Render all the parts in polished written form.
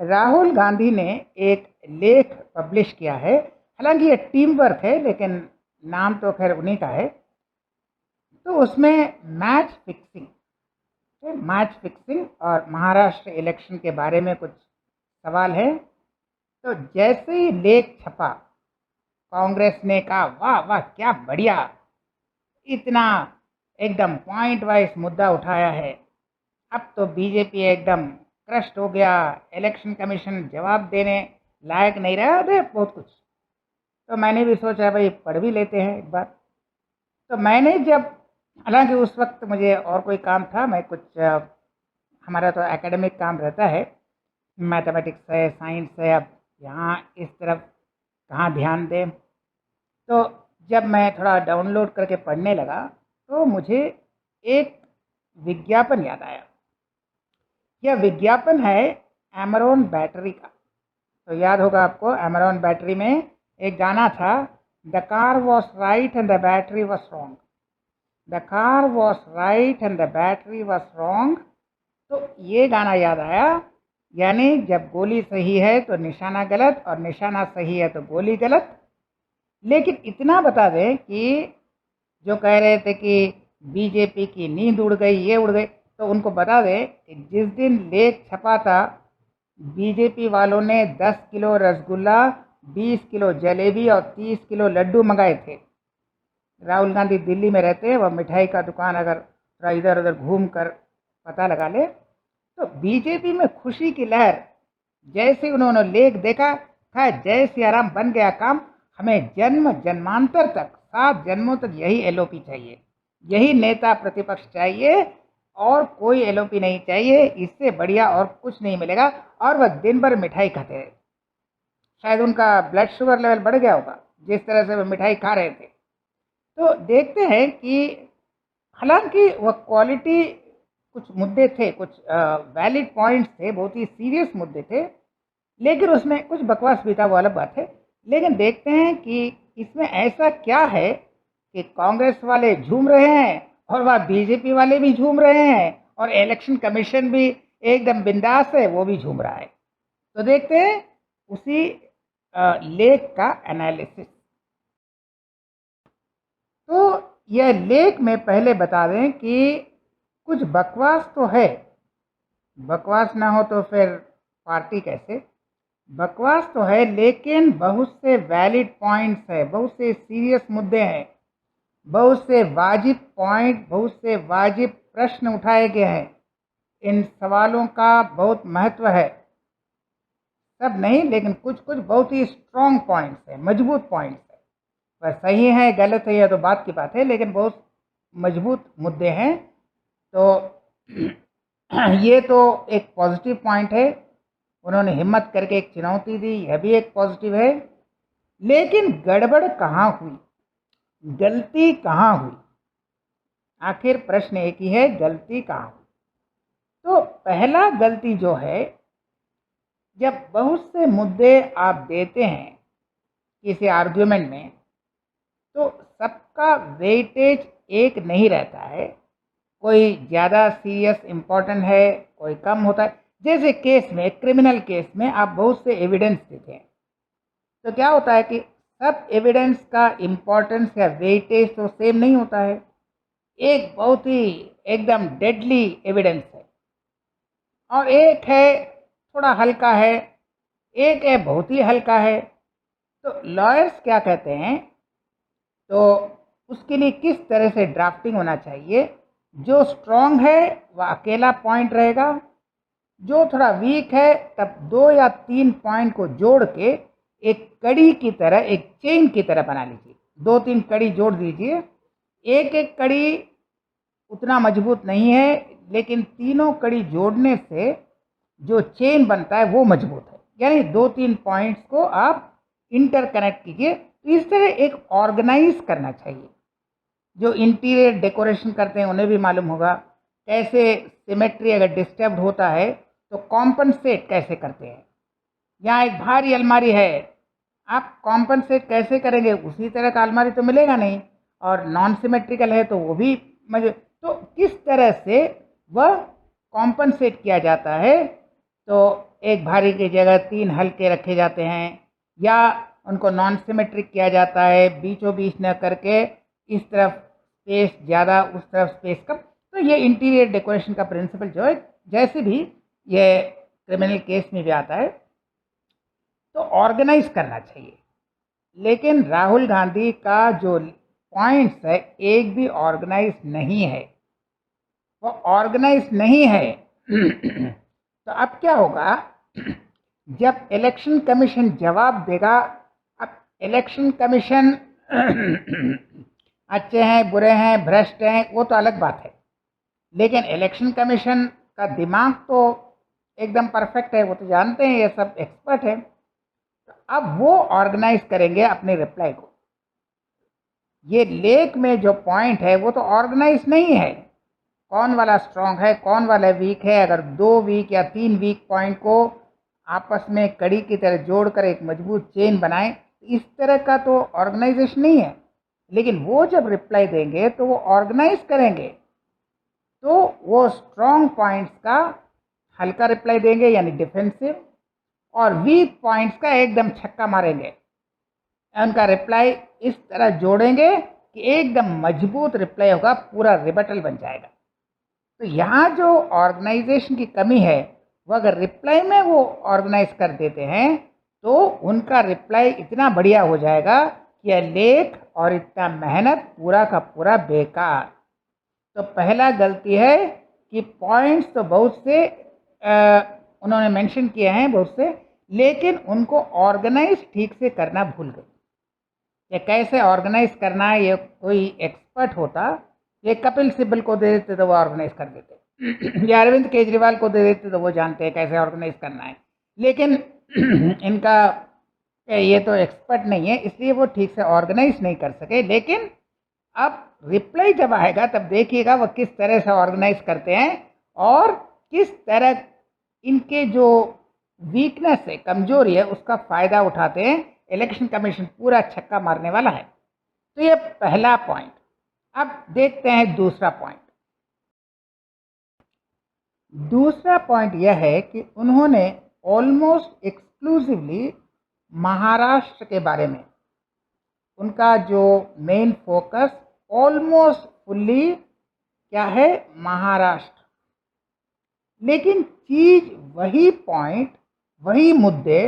राहुल गांधी ने एक लेख पब्लिश किया है। हालांकि ये टीम वर्क है, लेकिन नाम तो खैर उन्हीं का है। तो उसमें मैच फिक्सिंग और महाराष्ट्र इलेक्शन के बारे में कुछ सवाल है। तो जैसे ही लेख छपा, कांग्रेस ने कहा वाह वाह क्या बढ़िया, इतना एकदम पॉइंट वाइज मुद्दा उठाया है, अब तो बीजेपी एकदम क्रस्ट हो गया, इलेक्शन कमीशन जवाब देने लायक नहीं रहा, अरे बहुत कुछ। तो मैंने भी सोचा भाई पढ़ भी लेते हैं एक बार। तो मैंने जब, हालांकि उस वक्त मुझे और कोई काम था, मैं कुछ हमारा तो एकेडमिक काम रहता है, मैथमेटिक्स है, साइंस है, अब यहाँ इस तरफ कहाँ ध्यान दें। तो जब मैं थोड़ा डाउनलोड करके पढ़ने लगा तो मुझे एक विज्ञापन याद आया। यह विज्ञापन है एमरॉन बैटरी का। तो याद होगा आपको, एमरॉन बैटरी में एक गाना था, the car was right and the battery was wrong, the car was right and the battery was wrong. तो ये गाना याद आया, यानी जब गोली सही है तो निशाना गलत, और निशाना सही है तो गोली गलत। लेकिन इतना बता दें कि जो कह रहे थे कि बीजेपी की नींद उड़ गई, ये उड़ गई, तो उनको बता दें कि जिस दिन लेख छपा था, बीजेपी वालों ने 10 किलो रसगुल्ला, 20 किलो जलेबी और 30 किलो लड्डू मंगाए थे। राहुल गांधी दिल्ली में रहते हैं, वह मिठाई का दुकान अगर थोड़ा इधर उधर घूम कर पता लगा ले, तो बीजेपी में खुशी की लहर। जैसे उन्होंने लेख देखा, कहा जय सिया राम, बन गया काम, हमें जन्म जन्मांतर तक, 7 जन्मों तक यही एलओपी चाहिए, यही नेता प्रतिपक्ष चाहिए, और कोई एलओपी नहीं चाहिए, इससे बढ़िया और कुछ नहीं मिलेगा। और वह दिन भर मिठाई खाते रहे। शायद उनका ब्लड शुगर लेवल बढ़ गया होगा जिस तरह से वह मिठाई खा रहे थे। तो देखते हैं कि हालांकि वह क्वालिटी, कुछ मुद्दे थे, कुछ वैलिड पॉइंट्स थे, बहुत ही सीरियस मुद्दे थे, लेकिन उसमें कुछ बकवास भी था, वो अलग बात है। लेकिन देखते हैं कि इसमें ऐसा क्या है कि कांग्रेस वाले झूम रहे हैं और वह बीजेपी वाले भी झूम रहे हैं, और इलेक्शन कमीशन भी एकदम बिंदास है, वो भी झूम रहा है। तो देखते हैं उसी लेख का एनालिसिस। तो यह लेख में पहले बता दें कि कुछ बकवास तो है, बकवास ना हो तो फिर पार्टी कैसे। बकवास तो है, लेकिन बहुत से वैलिड पॉइंट्स है, बहुत से सीरियस मुद्दे हैं, बहुत से वाजिब पॉइंट, बहुत से वाजिब प्रश्न उठाए गए हैं। इन सवालों का बहुत महत्व है, सब नहीं लेकिन कुछ कुछ बहुत ही स्ट्रॉन्ग पॉइंट्स हैं, मजबूत पॉइंट्स हैं। वह सही है गलत है यह तो बात की बात है, लेकिन बहुत मजबूत मुद्दे हैं। तो ये तो एक पॉजिटिव पॉइंट है, उन्होंने हिम्मत करके एक चुनौती दी, यह भी एक पॉजिटिव है। लेकिन गड़बड़ कहाँ हुई, गलती कहाँ हुई, आखिर प्रश्न एक ही है, गलती कहाँ हुई। तो पहला गलती जो है, जब बहुत से मुद्दे आप देते हैं किसी आर्ग्यूमेंट में, तो सबका वेटेज एक नहीं रहता है, कोई ज़्यादा सीरियस इम्पोर्टेंट है, कोई कम होता है। जैसे केस में, क्रिमिनल केस में आप बहुत से एविडेंस देते हैं, तो क्या होता है कि सब एविडेंस का इम्पोर्टेंस या वेटेज तो सेम नहीं होता है। एक बहुत ही एकदम डेडली एविडेंस है, और एक है थोड़ा हल्का है, एक है बहुत ही हल्का है। तो लॉयर्स क्या कहते हैं, तो उसके लिए किस तरह से ड्राफ्टिंग होना चाहिए, जो स्ट्रॉन्ग है वह अकेला पॉइंट रहेगा, जो थोड़ा वीक है तब 2 या 3 पॉइंट को जोड़ के एक कड़ी की तरह, एक चेन की तरह बना लीजिए, 2-3 कड़ी जोड़ दीजिए। एक एक कड़ी उतना मजबूत नहीं है, लेकिन तीनों कड़ी जोड़ने से जो चेन बनता है वो मजबूत है। यानी 2-3 पॉइंट्स को आप इंटरकनेक्ट कीजिए। तो इस तरह एक ऑर्गेनाइज करना चाहिए। जो इंटीरियर डेकोरेशन करते हैं उन्हें भी मालूम होगा कैसे सिमेट्री अगर डिस्टर्ब होता है तो कॉम्पनसेट कैसे करते हैं। यहाँ एक भारी अलमारी है, आप कॉम्पनसेट कैसे करेंगे, उसी तरह का अलमारी तो मिलेगा नहीं, और नॉन सिमेट्रिकल है तो वो भी तो किस तरह से वह कॉम्पनसेट किया जाता है। तो एक भारी की जगह 3 हल्के रखे जाते हैं, या उनको नॉन सिमेट्रिक किया जाता है, बीचों बीच न करके इस तरफ स्पेस ज़्यादा उस तरफ स्पेस कम। तो ये इंटीरियर डेकोरेशन का प्रिंसिपल जो है, जैसे भी ये क्रिमिनल केस में भी आता है, तो ऑर्गेनाइज करना चाहिए। लेकिन राहुल गांधी का जो पॉइंट्स है एक भी ऑर्गेनाइज नहीं है, वो ऑर्गेनाइज नहीं है। तो अब क्या होगा, जब इलेक्शन कमीशन जवाब देगा, अब इलेक्शन कमीशन अच्छे हैं बुरे हैं भ्रष्ट हैं वो तो अलग बात है, लेकिन इलेक्शन कमीशन का दिमाग तो एकदम परफेक्ट है, वो तो जानते हैं, ये सब एक्सपर्ट है। तो अब वो ऑर्गेनाइज करेंगे अपने रिप्लाई को। ये लेख में जो पॉइंट है वो तो ऑर्गेनाइज नहीं है, कौन वाला स्ट्रांग है कौन वाला वीक है। अगर 2 वीक या 3 वीक पॉइंट को आपस में कड़ी की तरह जोड़कर एक मजबूत चेन बनाएं, इस तरह का तो ऑर्गेनाइजेशन नहीं है। लेकिन वो जब रिप्लाई देंगे तो वो ऑर्गेनाइज करेंगे, तो वो स्ट्रॉन्ग पॉइंट्स का हल्का रिप्लाई देंगे यानी डिफेंसिव, और वीक पॉइंट्स का एकदम छक्का मारेंगे। उनका रिप्लाई इस तरह जोड़ेंगे कि एकदम मजबूत रिप्लाई होगा, पूरा रिबटल बन जाएगा। तो यहाँ जो ऑर्गेनाइजेशन की कमी है, वो अगर रिप्लाई में वो ऑर्गेनाइज कर देते हैं तो उनका रिप्लाई इतना बढ़िया हो जाएगा कि यह लेख और इतना मेहनत पूरा का पूरा बेकार। तो पहला गलती है कि पॉइंट्स तो बहुत से उन्होंने मेंशन किए हैं बहुत से, लेकिन उनको ऑर्गेनाइज ठीक से करना भूल गए। ये कैसे ऑर्गेनाइज करना है, ये कोई एक्सपर्ट होता, ये कपिल सिब्बल को दे देते तो वो ऑर्गेनाइज कर देते, या अरविंद केजरीवाल को दे देते तो वो जानते हैं कैसे ऑर्गेनाइज करना है। लेकिन इनका ये तो एक्सपर्ट नहीं है, इसलिए वो ठीक से ऑर्गेनाइज नहीं कर सके। लेकिन अब रिप्लाई जब आएगा तब देखिएगा वो किस तरह से ऑर्गेनाइज करते हैं और किस तरह इनके जो वीकनेस है, कमजोरी है, उसका फ़ायदा उठाते हैं। इलेक्शन कमीशन पूरा छक्का मारने वाला है। तो ये पहला पॉइंट। अब देखते हैं दूसरा पॉइंट। दूसरा पॉइंट यह है कि उन्होंने ऑलमोस्ट एक्सक्लूसिवली महाराष्ट्र के बारे में, उनका जो मेन फोकस ऑलमोस्ट फुल्ली क्या है, महाराष्ट्र। लेकिन चीज़ वही पॉइंट, वही मुद्दे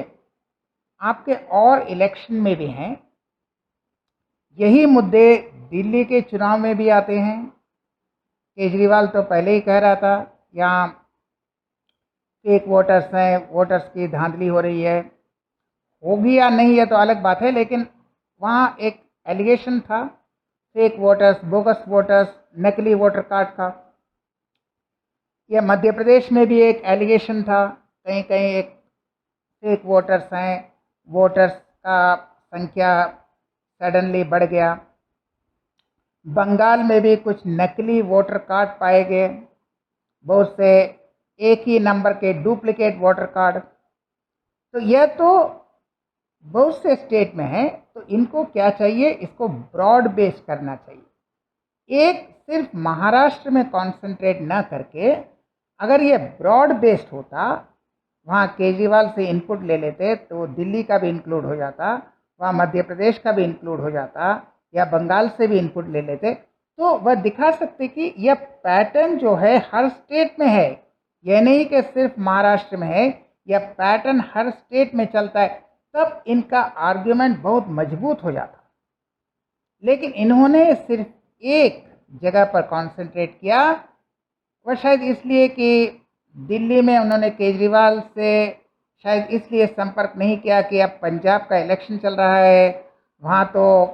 आपके और इलेक्शन में भी हैं। यही मुद्दे दिल्ली के चुनाव में भी आते हैं। केजरीवाल तो पहले ही कह रहा था यहाँ फेक वोटर्स हैं, वोटर्स की धांधली हो रही है। होगी या नहीं ये तो अलग बात है, लेकिन वहाँ एक एलिगेशन था फेक वोटर्स, बोगस वोटर्स, नकली वोटर कार्ड का। यह मध्य प्रदेश में भी एक एलिगेशन था, कहीं कहीं एक फेक वोटर्स हैं, वोटर्स का संख्या सडनली बढ़ गया। बंगाल में भी कुछ नकली वोटर कार्ड पाए गए, बहुत से एक ही नंबर के डुप्लीकेट वोटर कार्ड। तो यह तो बहुत से स्टेट में है। तो इनको क्या चाहिए, इसको ब्रॉड बेस करना चाहिए। एक सिर्फ महाराष्ट्र में कॉन्सेंट्रेट ना करके अगर ये ब्रॉड बेस्ड होता, वहाँ केजरीवाल से इनपुट ले लेते तो दिल्ली का भी इंक्लूड हो जाता, वहाँ मध्य प्रदेश का भी इंक्लूड हो जाता, या बंगाल से भी इनपुट ले लेते, तो वह दिखा सकते कि यह पैटर्न जो है हर स्टेट में है। यह नहीं कि सिर्फ महाराष्ट्र में है, यह पैटर्न हर स्टेट में चलता है। तब इनका आर्ग्यूमेंट बहुत मजबूत हो जाता। लेकिन इन्होंने सिर्फ एक जगह पर कॉन्सेंट्रेट किया, वह शायद इसलिए कि दिल्ली में उन्होंने केजरीवाल से शायद इसलिए संपर्क नहीं किया कि अब पंजाब का इलेक्शन चल रहा है, वहाँ तो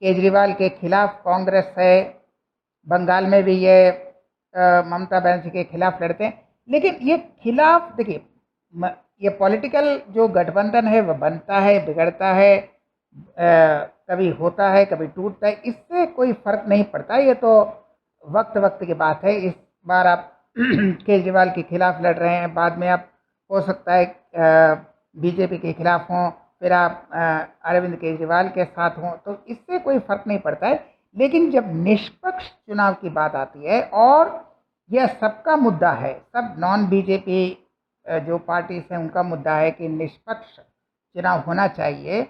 केजरीवाल के खिलाफ कांग्रेस है, बंगाल में भी ये ममता बनर्जी के खिलाफ लड़ते हैं। लेकिन ये खिलाफ देखिए, ये पॉलिटिकल जो गठबंधन है वह बनता है, बिगड़ता है, कभी होता है कभी टूटता है, इससे कोई फ़र्क नहीं पड़ता। ये तो वक्त वक्त की बात है। इस बार आप केजरीवाल के खिलाफ लड़ रहे हैं, बाद में आप हो सकता है बीजेपी के खिलाफ हों, फिर आप अरविंद केजरीवाल के साथ हों, तो इससे कोई फ़र्क नहीं पड़ता है। लेकिन जब निष्पक्ष चुनाव की बात आती है और यह सबका मुद्दा है, सब नॉन बीजेपी जो पार्टीज हैं उनका मुद्दा है कि निष्पक्ष चुनाव होना चाहिए,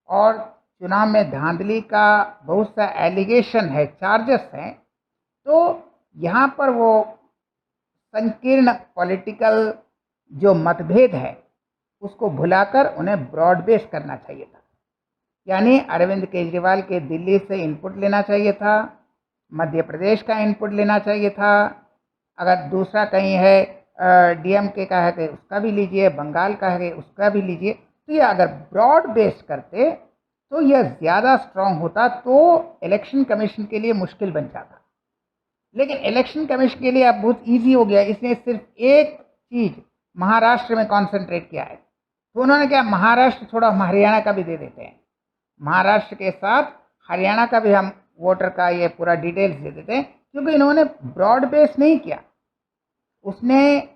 और चुनाव में धांधली का बहुत सा एलिगेशन है, चार्जेस हैं। तो यहाँ पर वो संकीर्ण पॉलिटिकल जो मतभेद है उसको भुलाकर उन्हें ब्रॉड बेस करना चाहिए था। यानी अरविंद केजरीवाल के दिल्ली से इनपुट लेना चाहिए था, मध्य प्रदेश का इनपुट लेना चाहिए था, अगर दूसरा कहीं है डीएमके का है तो उसका भी लीजिए, बंगाल का है उसका भी लीजिए। तो ये अगर ब्रॉड बेस करते तो यह ज़्यादा स्ट्रांग होता, तो इलेक्शन कमीशन के लिए मुश्किल बन जाता। लेकिन इलेक्शन कमीशन के लिए अब बहुत ईजी हो गया, इसने सिर्फ एक चीज़ महाराष्ट्र में कॉन्सेंट्रेट किया है। तो उन्होंने क्या, महाराष्ट्र थोड़ा हरियाणा का भी दे देते हैं, महाराष्ट्र के साथ हरियाणा का भी हम वोटर का ये पूरा डिटेल्स दे देते हैं, क्योंकि इन्होंने ब्रॉड बेस नहीं किया। उसने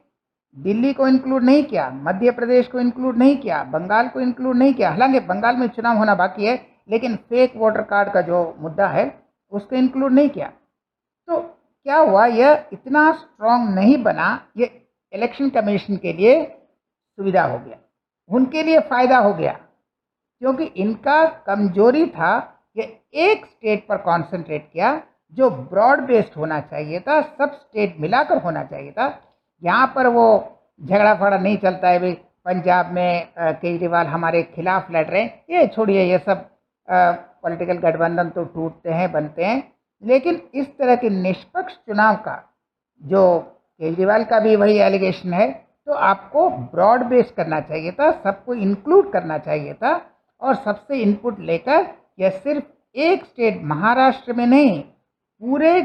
दिल्ली को इंक्लूड नहीं किया, मध्य प्रदेश को इंक्लूड नहीं किया, बंगाल को इंक्लूड नहीं किया। हालांकि बंगाल में चुनाव होना बाकी है, लेकिन फेक वोटर कार्ड का जो मुद्दा है उसको इंक्लूड नहीं किया। तो क्या हुआ, यह इतना स्ट्रांग नहीं बना। ये इलेक्शन कमीशन के लिए सुविधा हो गया, उनके लिए फ़ायदा हो गया, क्योंकि इनका कमजोरी था कि एक स्टेट पर कॉन्सेंट्रेट किया जो ब्रॉड बेस्ड होना चाहिए था, सब स्टेट मिलाकर होना चाहिए था। यहाँ पर वो झगड़ा फगड़ा नहीं चलता है, भाई पंजाब में केजरीवाल हमारे खिलाफ लड़ रहे हैं, ये छोड़िए, ये सब पॉलिटिकल गठबंधन तो टूटते हैं बनते हैं। लेकिन इस तरह के निष्पक्ष चुनाव का जो केजरीवाल का भी वही एलिगेशन है, तो आपको ब्रॉड बेस करना चाहिए था, सबको इंक्लूड करना चाहिए था, और सबसे इनपुट लेकर यह सिर्फ एक स्टेट महाराष्ट्र में नहीं, पूरे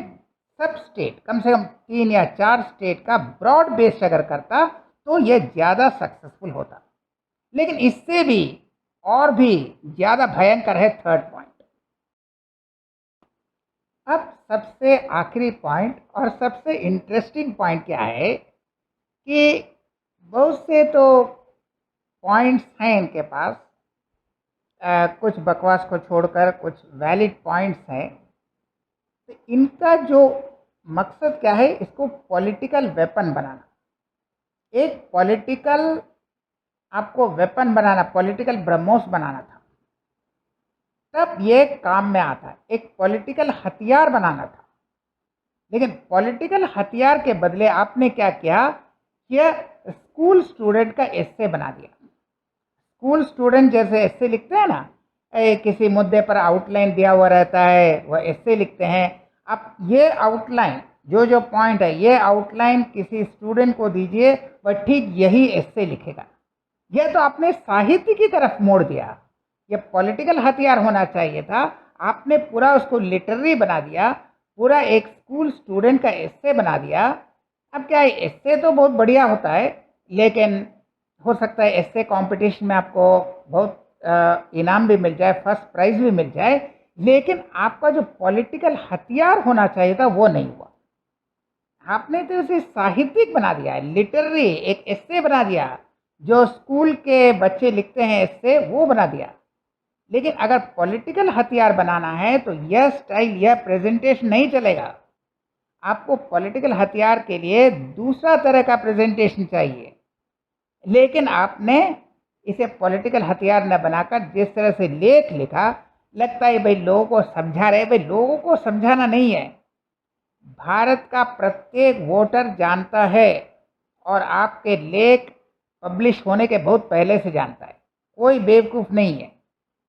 सब स्टेट, कम से कम 3 या 4 स्टेट का ब्रॉड बेस अगर करता तो यह ज़्यादा सक्सेसफुल होता। लेकिन इससे भी और भी ज़्यादा भयंकर है थर्ड पॉइंट। अब सबसे आखिरी पॉइंट और सबसे इंटरेस्टिंग पॉइंट क्या है कि बहुत से तो पॉइंट्स हैं इनके पास, कुछ बकवास को छोड़कर कुछ वैलिड पॉइंट्स हैं। तो इनका जो मकसद क्या है, इसको पॉलिटिकल वेपन बनाना, एक पॉलिटिकल आपको वेपन बनाना, पॉलिटिकल ब्रह्मोस बनाना था, तब ये काम में आता है। एक पॉलिटिकल हथियार बनाना था। लेकिन पॉलिटिकल हथियार के बदले आपने क्या किया, यह स्कूल स्टूडेंट का एस्से बना दिया। स्कूल स्टूडेंट जैसे एस्से लिखते हैं ना, किसी मुद्दे पर आउटलाइन दिया हुआ रहता है, वह एस्से लिखते हैं। अब ये आउटलाइन, जो जो पॉइंट है, ये आउटलाइन किसी स्टूडेंट को दीजिए, वह ठीक यही एस्से लिखेगा। यह तो आपने साहित्य की तरफ मोड़ दिया। ये पॉलिटिकल हथियार होना चाहिए था, आपने पूरा उसको लिटरेरी बना दिया, पूरा एक स्कूल स्टूडेंट का एस्से बना दिया। अब क्या है, एस्से तो बहुत बढ़िया होता है, लेकिन हो सकता है एस्से कंपटीशन में आपको बहुत इनाम भी मिल जाए, फर्स्ट प्राइज़ भी मिल जाए, लेकिन आपका जो पॉलिटिकल हथियार होना चाहिए था वो नहीं हुआ। आपने तो उसे साहित्यिक बना दिया है, लिटरेरी एक एस्से बना दिया, जो स्कूल के बच्चे लिखते हैं एस्से, वो बना दिया। लेकिन अगर पॉलिटिकल हथियार बनाना है तो यह स्टाइल, यह प्रेजेंटेशन नहीं चलेगा। आपको पॉलिटिकल हथियार के लिए दूसरा तरह का प्रेजेंटेशन चाहिए। लेकिन आपने इसे पॉलिटिकल हथियार न बनाकर जिस तरह से लेख लिखा, लगता है भाई लोगों को समझा रहे। भाई लोगों को समझाना नहीं है, भारत का प्रत्येक वोटर जानता है, और आपके लेख पब्लिश होने के बहुत पहले से जानता है। कोई बेवकूफ़ नहीं है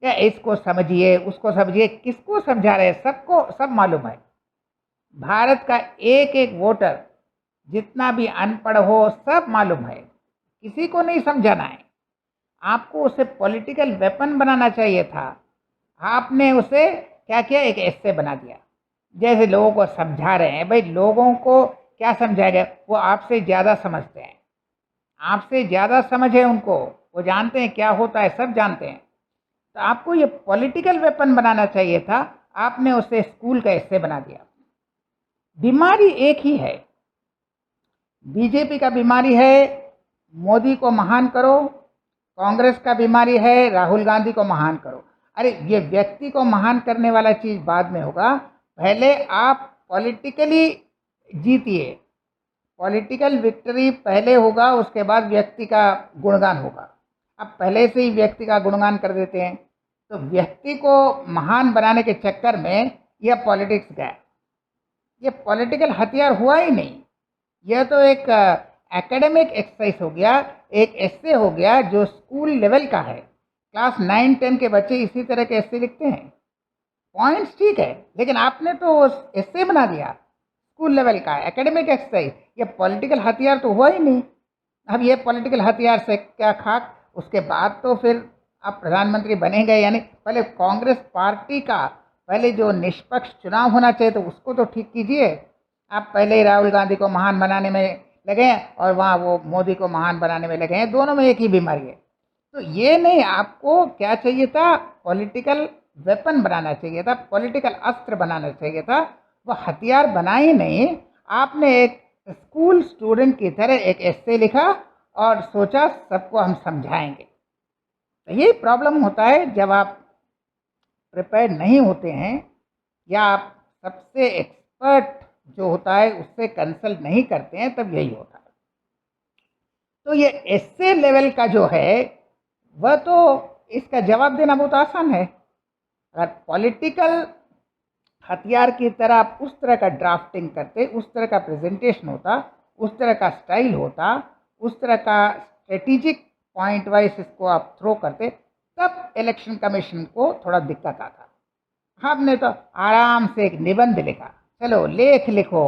क्या, इसको समझिए उसको समझिए, किसको समझा रहे हैं, सबको सब मालूम है। भारत का एक एक वोटर, जितना भी अनपढ़ हो, सब मालूम है, किसी को नहीं समझाना है। आपको उसे पॉलिटिकल वेपन बनाना चाहिए था। आपने उसे क्या किया, एक एस्से बना दिया, जैसे लोगों को समझा रहे हैं। भाई लोगों को क्या समझाएगा, वो आपसे ज़्यादा समझते हैं, आपसे ज़्यादा समझ है उनको, वो जानते हैं क्या होता है, सब जानते हैं। तो आपको ये पॉलिटिकल वेपन बनाना चाहिए था, आपने उसे स्कूल का एस्से बना दिया। बीमारी एक ही है, बीजेपी का बीमारी है मोदी को महान करो, कांग्रेस का बीमारी है राहुल गांधी को महान करो। अरे ये व्यक्ति को महान करने वाला चीज़ बाद में होगा, पहले आप पॉलिटिकली जीतिए, पॉलिटिकल विक्ट्री पहले होगा, उसके बाद व्यक्ति का गुणगान होगा। अब पहले से ही व्यक्ति का गुणगान कर देते हैं, तो व्यक्ति को महान बनाने के चक्कर में यह पॉलिटिक्स गया। ये पॉलिटिकल हथियार हुआ ही नहीं, यह तो एक एकेडमिक एक्सरसाइज हो गया, एक एस्से हो गया जो स्कूल लेवल का है। क्लास 9-10 के बच्चे इसी तरह के एस्से लिखते हैं। पॉइंट्स ठीक है, लेकिन आपने तो एस्से बना दिया स्कूल लेवल का एकेडमिक एक्सरसाइज। ये पॉलिटिकल हथियार तो हुआ ही नहीं। अब ये पॉलिटिकल हथियार से क्या खाक, उसके बाद तो फिर आप प्रधानमंत्री बनेंगे यानी पहले कांग्रेस पार्टी का पहले जो निष्पक्ष चुनाव होना चाहिए तो उसको तो ठीक कीजिए। आप पहले ही राहुल गांधी को महान बनाने में लगे हैं और वहाँ वो मोदी को महान बनाने में लगे हैं, दोनों में एक ही बीमारी है। तो ये नहीं, आपको क्या चाहिए था, पॉलिटिकल वेपन बनाना चाहिए था, पॉलिटिकल अस्त्र बनाना चाहिए था। वो हथियार बना ही नहीं, आपने एक स्कूल स्टूडेंट की तरह एक एस्से लिखा और सोचा सबको हम समझाएंगे। तो यही प्रॉब्लम होता है जब आप प्रिपेयर नहीं होते हैं या आप सबसे एक्सपर्ट जो होता है उससे कंसल्ट नहीं करते हैं, तब यही होता है। तो ये एस्से लेवल का जो है वह तो इसका जवाब देना बहुत आसान है। अगर पॉलिटिकल हथियार की तरह आप उस तरह का ड्राफ्टिंग करते, उस तरह का प्रेजेंटेशन होता, उस तरह का स्टाइल होता, उस तरह का स्ट्रेटेजिक पॉइंट वाइज इसको आप थ्रो करते, तब इलेक्शन कमीशन को थोड़ा दिक्कत आता। आपने तो आराम से एक निबंध लिखा, चलो लेख लिखो,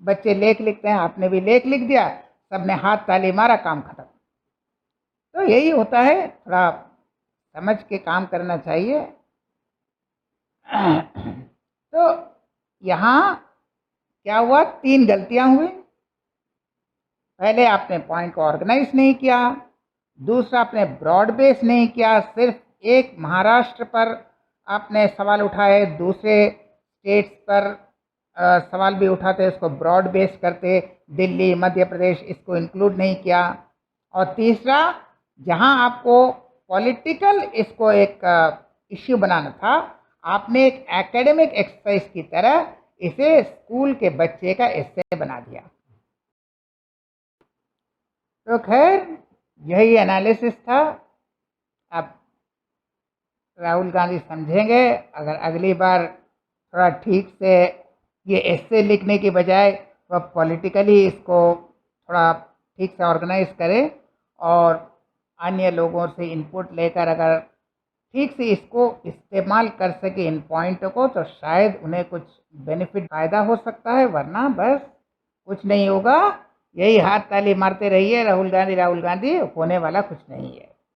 बच्चे लेख लिखते हैं, आपने भी लेख लिख दिया, सबने हाथ ताली मारा, काम खत्म। तो यही होता है, थोड़ा समझ के काम करना चाहिए। तो यहाँ क्या हुआ, 3 गलतियाँ हुई। पहले आपने पॉइंट को ऑर्गेनाइज नहीं किया, दूसरा आपने ब्रॉड बेस नहीं किया, सिर्फ एक महाराष्ट्र पर आपने सवाल उठाए, दूसरे स्टेट्स पर सवाल भी उठाते, इसको ब्रॉड बेस करते, दिल्ली मध्य प्रदेश इसको इंक्लूड नहीं किया। और तीसरा, जहां आपको पॉलिटिकल इसको एक इश्यू बनाना था, आपने एक एकेडमिक एक्सरसाइज की तरह इसे स्कूल के बच्चे का एस्से बना दिया। तो खैर यही एनालिसिस था। अब राहुल गांधी समझेंगे, अगर अगली बार थोड़ा ठीक से ये एस्से लिखने की बजाय वह पॉलिटिकली इसको थोड़ा ठीक से ऑर्गेनाइज करें और अन्य लोगों से इनपुट लेकर अगर ठीक से इसको इस्तेमाल कर सके इन पॉइंटों को, तो शायद उन्हें कुछ बेनिफिट फ़ायदा हो सकता है, वरना बस कुछ नहीं होगा। यही हाथ ताली मारते रहिए, राहुल गांधी होने वाला कुछ नहीं है।